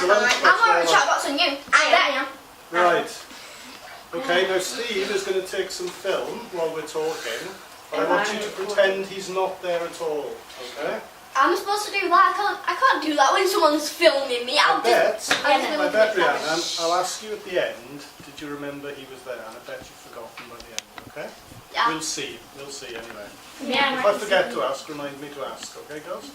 Excellent. I'm more of a chatbox than you. I am. Right. Okay, now Steve is going to take some film while we're talking. But I want you to pretend he's not there at all. Okay? I'm supposed to do that. I can't do that when someone's filming me. I bet, Rhiannon, I'll ask you at the end, did you remember he was there? And I bet you've forgotten by the end, okay? Yeah. We'll see anyway. Yeah. If I forget to ask, remind me to ask, okay girls?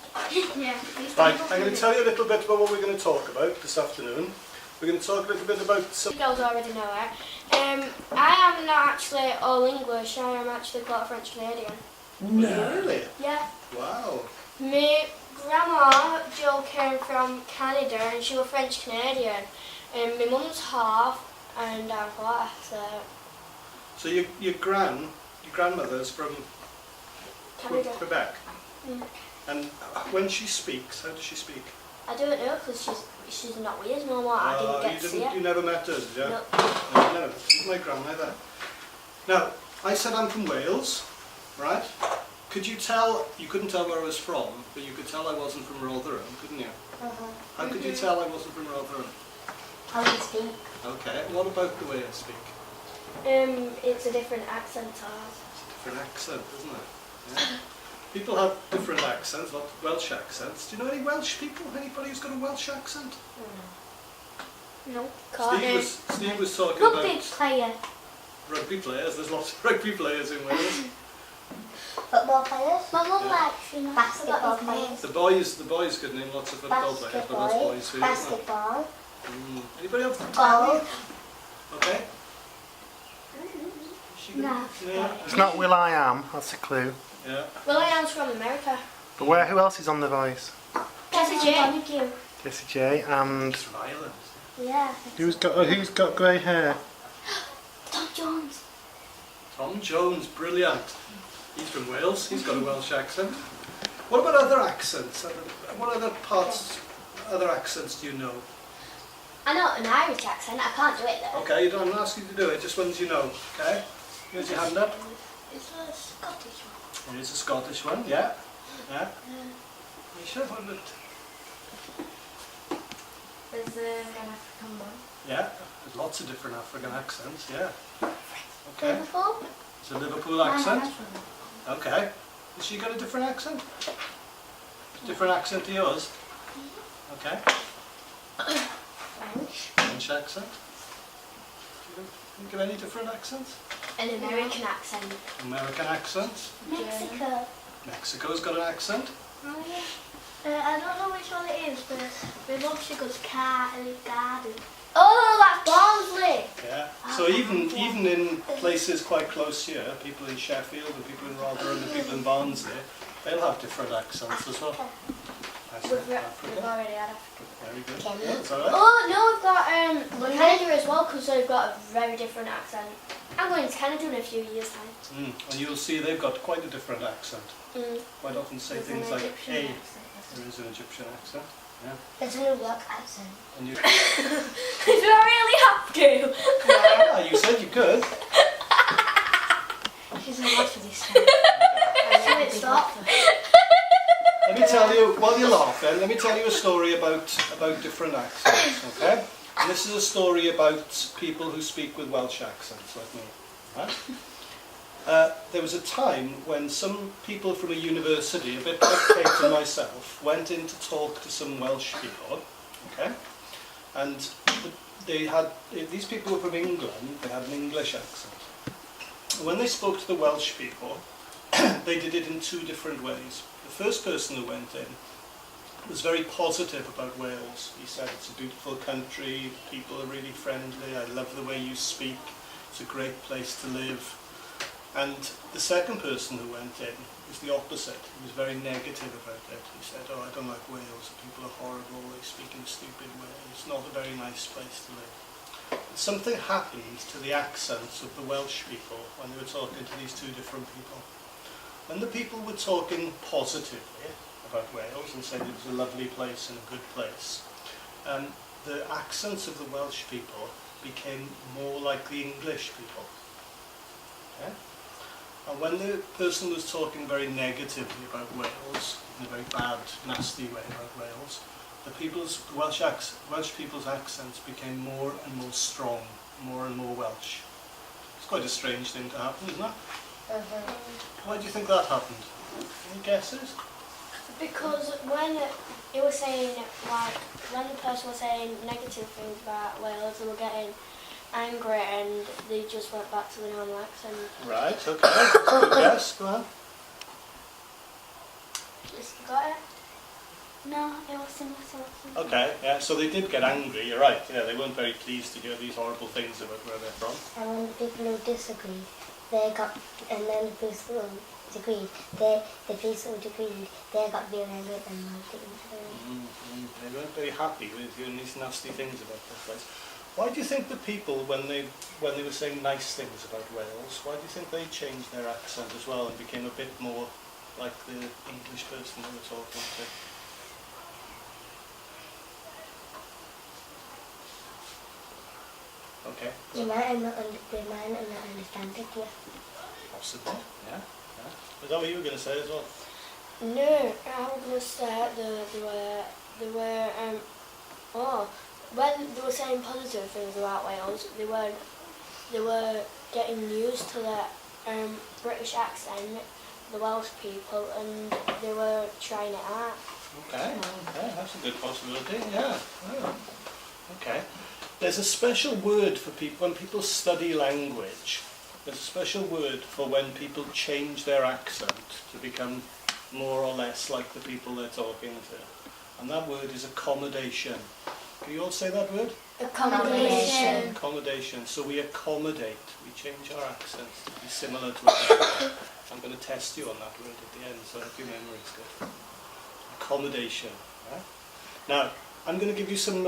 Yeah. Right, I'm going to tell you a little bit about what we're going to talk about this afternoon. We're going to talk a little bit about some... You girls already know it. I am not actually all English, I am actually quite French Canadian. No. Really? Yeah. Wow. My grandma, Jill, came from Canada and she was French Canadian. And my mum's half and I'm half, so... So your grandmother's from Canada. Quebec? Mm. And when she speaks, how does she speak? I don't know because she's not with us no more. I didn't get to see her. You never met her, did you? No. No, she's my grandmother. Now, I said I'm from Wales, right? Could you tell, you couldn't tell where I was from, but you could tell I wasn't from Rotherham, couldn't you? How could you tell I wasn't from Rotherham? How do you speak? Okay, what about the way I speak? It's a different accent to ours. It's a different accent, isn't it? Yeah. People have different accents, lots of Welsh accents. Do you know any Welsh people? Anybody who's got a Welsh accent? No. Steve was talking Rugby about player. rugby players. There's lots of rugby players in Wales. Football players? My mum Yeah. likes, you know, basketball players. The boys could name lots of football players, but that's boys who, isn't it? Basketball. Anybody else? Golf. Okay. No. Yeah. It's not Will I Am, that's a clue. Yeah. Well, I am from America. But who else is on The Voice? Jessie J. Jessie J and It's violent. Yeah. who's got grey hair? Tom Jones. Tom Jones, brilliant. He's from Wales. He's got a Welsh accent. What about other accents? What other accents do you know? I know an Irish accent. I can't do it though. Okay, you don't, I'm not asking you to do it, just ones you know. Okay? Here's your hand up. It's a Scottish one. Here's a Scottish one, yeah. Yeah. You should have one. There's an African one. Yeah, there's lots of different African accents, yeah. Okay. Liverpool? It's a Liverpool accent. Okay. Has she got a different accent? Different accent to yours? Okay. French. French accent? Do you think of any different accents? An American accent. American accents? Mexico. Mexico's got an accent? Oh yeah. I don't know which one it is, but my mum she goes garden. Oh, that's Barnsley. Yeah. So even in places quite close here, people in Sheffield and people in Rotherham and people in Barnsley, they'll have different accents as well. We've already had Africa. Very good. Yeah, that's all right. Oh no, we've got Canada as well because they've got a very different accent. I'm going to Canada in a few years' time. And you'll see they've got quite a different accent. Quite often say There's things an like Egyptian A. accent. There is an Egyptian accent. Yeah. There's a New York accent. And you, Do I really have to? yeah, you said you could. She's not watching this time. Stop. Let me tell you, while you're laughing, let me tell you a story about different accents, okay? And this is a story about people who speak with Welsh accents, like me, right? There was a time when some people from a university, a bit like Kate and myself, went in to talk to some Welsh people, okay? And these people were from England, they had an English accent. When they spoke to the Welsh people, they did it in two different ways. The first person who went in was very positive about Wales. He said it's a beautiful country, people are really friendly, I love the way you speak, it's a great place to live. And the second person who went in was the opposite. He was very negative about it. He said, oh, I don't like Wales, people are horrible, they speak in a stupid way, it's not a very nice place to live. But something happened to the accents of the Welsh people when they were talking to these two different people. When the people were talking positively about Wales and said it was a lovely place and a good place, the accents of the Welsh people became more like the English people. Okay? And when the person was talking very negatively about Wales, in a very bad, nasty way about Wales, the Welsh people's accents became more and more strong, more and more Welsh. It's quite a strange thing to happen, isn't it? Why do you think that happened? Any guesses? Because when it was saying, like, when the person was saying negative things about Wales, they were getting angry and they just went back to the normal accent. Right, okay. Good guess, go on. Just got it? No, it was similar to what Okay, yeah, so they did get angry, you're right. Yeah, they weren't very pleased to hear these horrible things about where they're from. And when the people who disagreed, they got, and then the people who agreed, the people who agreed, they got very angry at them. They weren't very happy with hearing these nasty things about their place. Why do you think the people, when they were saying nice things about Wales, why do you think they changed their accent as well and became a bit more like the English person they were talking to? Okay. They might not understand it, yeah. Possibly, yeah. Is that what you were going to say as well? No, I was going to say they were when they were saying positive things about Wales, they were getting used to the British accent, the Welsh people, and they were trying it out. Okay, that's a good possibility, yeah. Oh. Okay. There's a special word for people, when people study language, there's a special word for when people change their accent to become more or less like the people they're talking to. And that word is accommodation. Can you all say that word? Accommodation. Accommodation. So we accommodate, we change our accents to be similar to each I'm going to test you on that word at the end, so I hope your memory is good. Accommodation. Right? Now, I'm going to give you some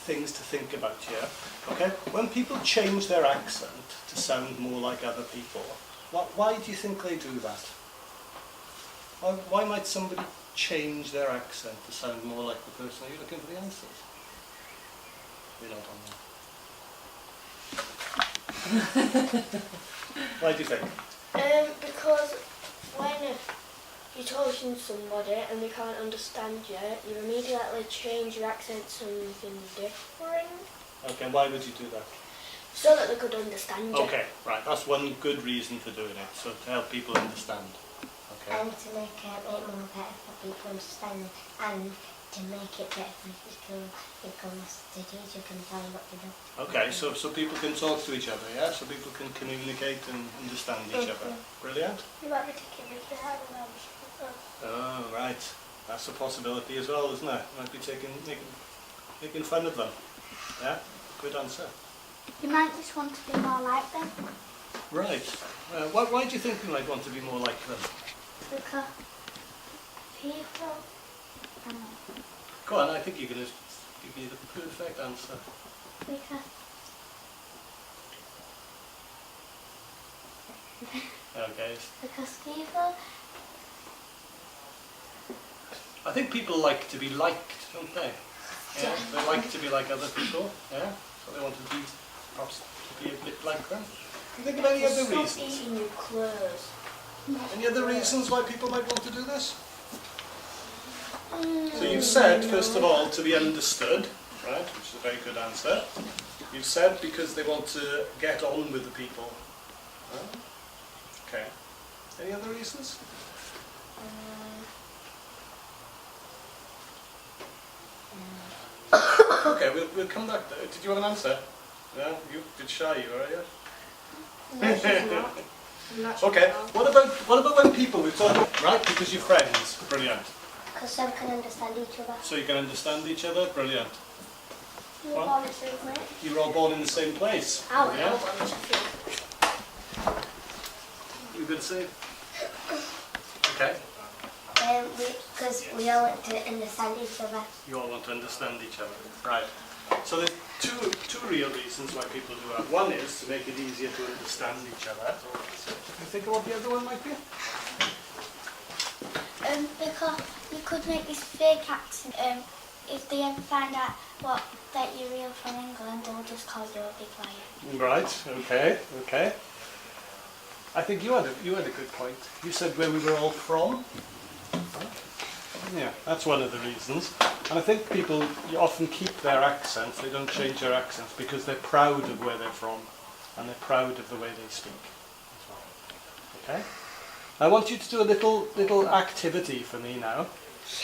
things to think about here. Okay? When people change their accent to sound more like other people, why do you think they do that? Why might somebody change their accent to sound more like the person? Are you looking for the answers? You're not on there. Why do you think? Because when you're talking to somebody and they can't understand you, you immediately change your accent to something different. Okay, why would you do that? So that they could understand you. Okay, right, that's one good reason for doing it, so to help people understand. Okay. And to make it more better for people to understand, and to make it better for people because the teacher can tell what to do. Okay, so people can talk to each other, yeah? So people can communicate and understand each other. Brilliant. You might be taking me to have a Oh, right. That's a possibility as well, isn't it? Might be making fun of them. Yeah? Good answer. You might just want to be more like them. Right. Why do you think we might want to be more like them? Because people, I don't know, Go on, I think you're going to give me the perfect answer. because Okay. people, I think people like to be liked, don't they? Yeah, they like to be like other people, yeah? So they want to be, perhaps, to be a bit like them. Can you think of any other Stop reasons? eating your clothes. Any other reasons why people might want to do this? So you've said, first of all, to be understood, right, which is a very good answer. You've said because they want to get on with the people. Right? Okay. Any other reasons? Okay, we'll come back there. Did you have an answer? Yeah, you did shy you, are you? Okay. What about when people we talk, right? Because you're friends. Brilliant. Because some can understand each other. So you can understand each other. Brilliant. You were born in the same place. You were all born in the same place. Oh, Yeah. no. You could say. Okay. Because we all want to understand each other. You all want to understand each other. Right. So there's two real reasons why people do that. One is to make it easier to understand each other. Can you think of what the other one might be? because you could make this fake accent. If they ever find out that you're real from England, they'll just call you a big liar. Right. Okay. I think you had a good point. You said where we were all from. Yeah, that's one of the reasons. And I think people often keep their accents, they don't change their accents because they're proud of where they're from and they're proud of the way they speak as well. Okay? I want you to do a little activity for me now.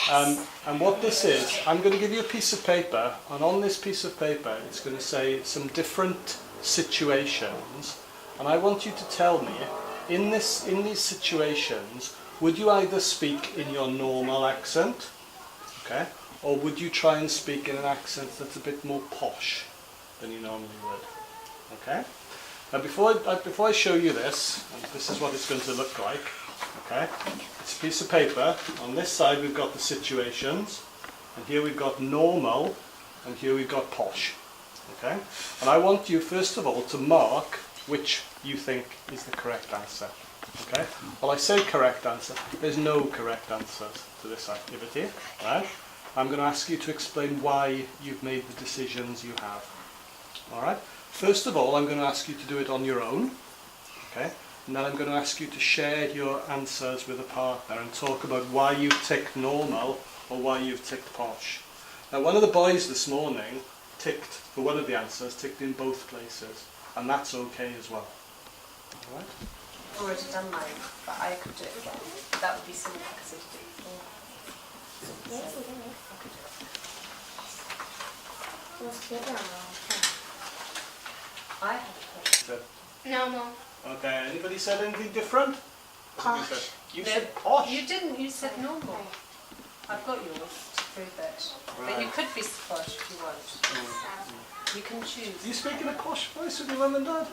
And what this is, I'm going to give you a piece of paper, and on this piece of paper it's going to say some different situations, and I want you to tell me, in these situations, would you either speak in your normal accent, okay, or would you try and speak in an accent that's a bit more posh than you normally would, okay? Now before I show you this, and this is what it's going to look like, okay? It's a piece of paper. On this side we've got the situations, and here we've got normal, and here we've got posh, okay? And I want you first of all to mark which you think is the correct answer. Okay? Well, I say correct answer. There's no correct answers to this activity. Right? I'm going to ask you to explain why you've made the decisions you have. All right? First of all, I'm going to ask you to do it on your own. Okay? And then I'm going to ask you to share your answers with a partner and talk about why you've ticked normal or why you've ticked posh. Now, one of the boys this morning ticked, for one of the answers, ticked in both places. And that's okay as well. All right? I've already done mine, but I could do it again. That would be simple because I did it before. Yes, So, we can. I could do it. What's the other one? I had a question. Normal. Okay, anybody said anything different? Posh. You No, said posh. You didn't, you said normal. I've got yours to prove it. But you Right. could be posh if you want. You can choose. Do you speak in a posh voice with your mum and dad?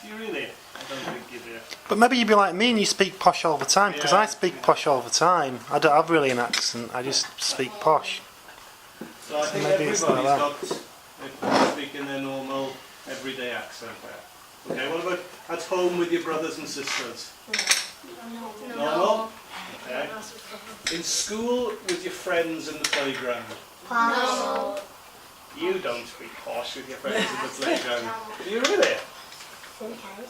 Do you really? I don't think you do. But maybe you'd be like me and you speak posh all the time, because Yeah. I speak posh all the time. I don't have really an accent, I just speak posh. So I think Maybe it's everybody's like got, if they speak in their normal, everyday accent there. Okay, what about at home with your brothers and sisters? Normal? Okay. In school with your friends in the playground? Posh. You don't speak posh with your friends in the playground. Do you really? Sometimes.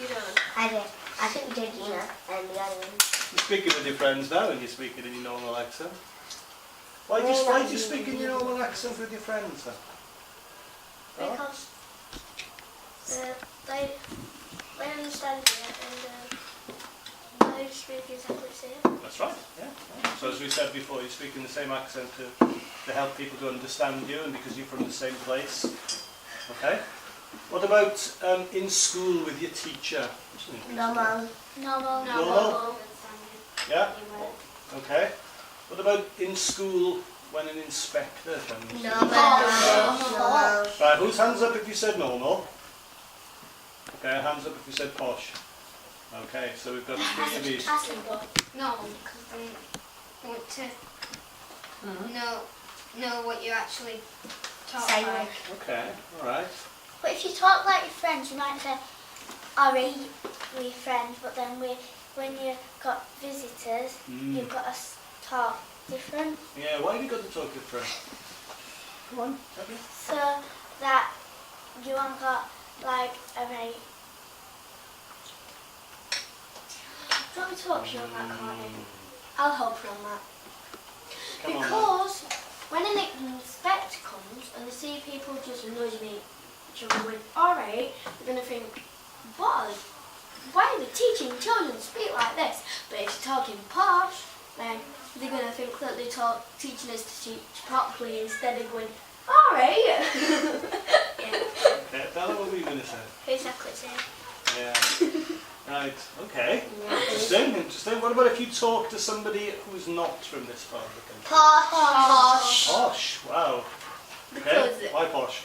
You don't. I do. I think we did, and the other one. You're speaking with your friends now and you're speaking in your normal accent. Why do you speak in your normal accent with your friends then? Oh? Because they understand it and they speak exactly the same. That's right, yeah. So as we said before, you speak in the same accent to help people to understand you and because you're from the same place. Okay? What about in school with your teacher? Normal. Normal. Normal? Yeah? Okay. What about in school when an inspector comes? Normal. Right, whose hands up if you said normal? Okay, hands up if you said posh. Okay, so we've got three of these. Normal, because they want to know what you're actually talking about. Okay, alright. But if you talk like your friends, you might say, alright, we're friends, but then when you've got visitors, you've got to talk different. Yeah, why have you got to talk different? Come on, tell me. So that you haven't got like a very... Do you want me to help you on that, Courtney? I'll help you on that. Come on, then. Because when an inspector comes and they see people just noising each other with alright, they're going to think, why are they teaching children to speak like this? But if you're talking posh, then they're going to think that they're teaching us to teach properly instead of going, alright. Yeah, Okay, tell them what were you going to say? exactly the same. Yeah. Right, okay. Interesting. What about if you talk to somebody who's not from this part of the country? Posh. Posh, wow. Okay, Because- why posh?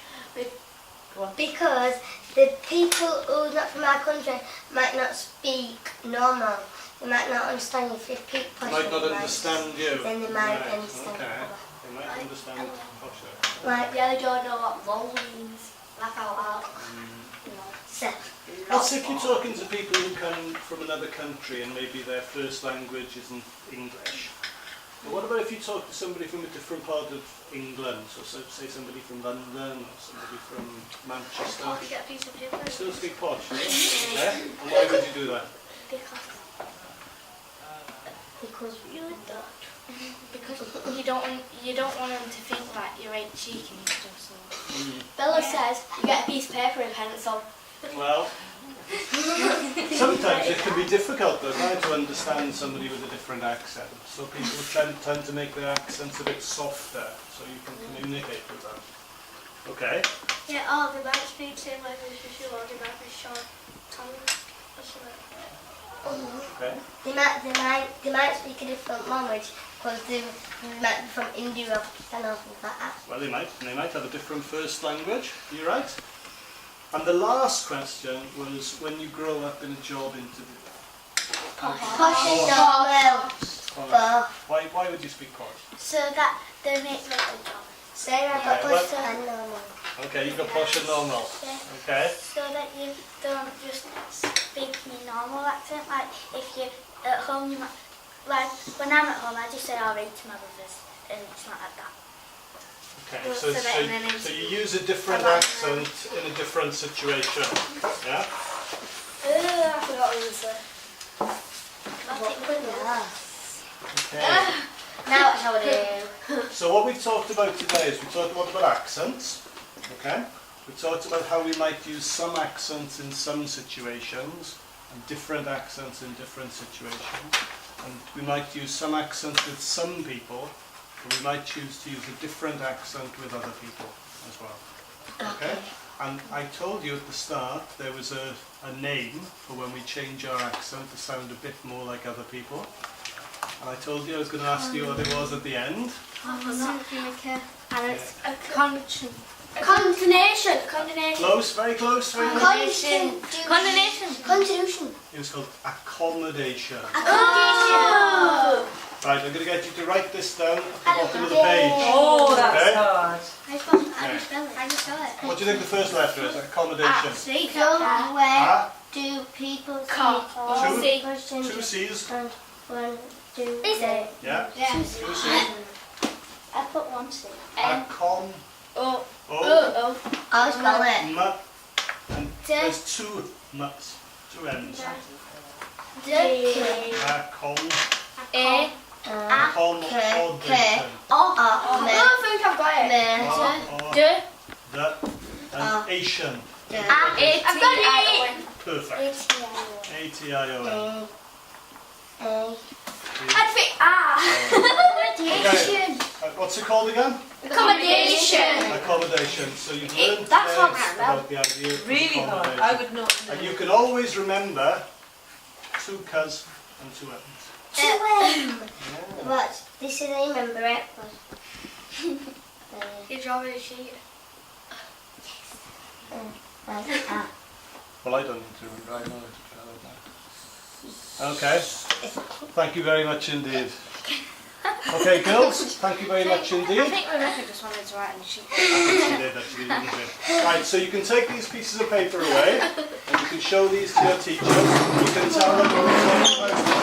Because the people who are not from our country might not speak normal. They might not understand you if you speak posh. Might not they understand you. Then they might Right, understand. okay. They might understand posh. Like, Yeah, they don't know what roll means. Laugh out loud. so, What's if you're talking to people who come from another country and maybe their first language isn't English? But what about if you talk to somebody from a different part of England, so say somebody from London or somebody from Manchester? Oh, you get a piece of paper. You still speak posh, yeah? And why would you do that? Because because you don't. Because you don't want them to think like you're right cheeky and stuff. So. Bella says you get a piece of paper and pencil. Well, sometimes it can be difficult though, right, to understand somebody with a different accent. So people tend to make their accents a bit softer so you can communicate with them. Okay? Yeah, oh, they might speak same language as you, or they might be short tongue or something. Okay. They might speak a different language because they might be from India or Pakistan or something like that. Well, they might have a different first language. You're right. And the last question was when you grow up in a job interview. Posh and normal. Why would you speak posh? So that they make like a job. Sarah got posh and normal. Okay, you got posh and normal. Yeah. Okay. So that you don't just speak in your normal accent. Like if you're at home, you might, like when I'm at home, I just say alright to my brothers, and it's not like that. Okay. So that in an So you use a different accent in a different situation. Yeah. I forgot what it was. Okay. Now what shall we do? So what we've talked about today is we talked a lot about accents. Okay. We talked about how we might use some accents in some situations and different accents in different situations. And we might use some accents with some people, but we might choose to use a different accent with other people as well. Okay? And I told you at the start there was a name for when we change our accent to sound a bit more like other people. And I told you I was going to ask you what it was at the end. And it's a conjunction. Condonation. Close, very close, very close. Constitution. It was called accommodation. Oh. Right, I'm going to get you to write this down at the bottom of the page. Oh, that's Okay. hard. I just spell it. What do you think the first letter is? Accommodation. See, Ah, Do people Two. speak? two C's. One, two, Is it? Yeah. Yeah. Two C's. I put one C. Accom. Oh. Oh. I'll spell it. M. And there's two M's. Two M's. Accom. A. Accommodation. I think I've got it. D. The. And Asian. I've got it. Perfect. A-T-I-O-N. I'd think Okay. What's it called again? accommodation. Accommodation. So you've learned That's today not bad, about the idea of Really hard. accommodation. I would not know. And you can always remember two cuz and two ends. What? This is I remember it. You're drawing a sheet. Well, I don't need to remember. I know it. Okay. Thank you very much indeed. Okay, girls, thank you very much indeed. I think Rebecca just wanted to write on the sheet. She did actually, didn't she? Right, so you can take these pieces of paper away and you can show these to your teachers. You can tell them what we're talking about.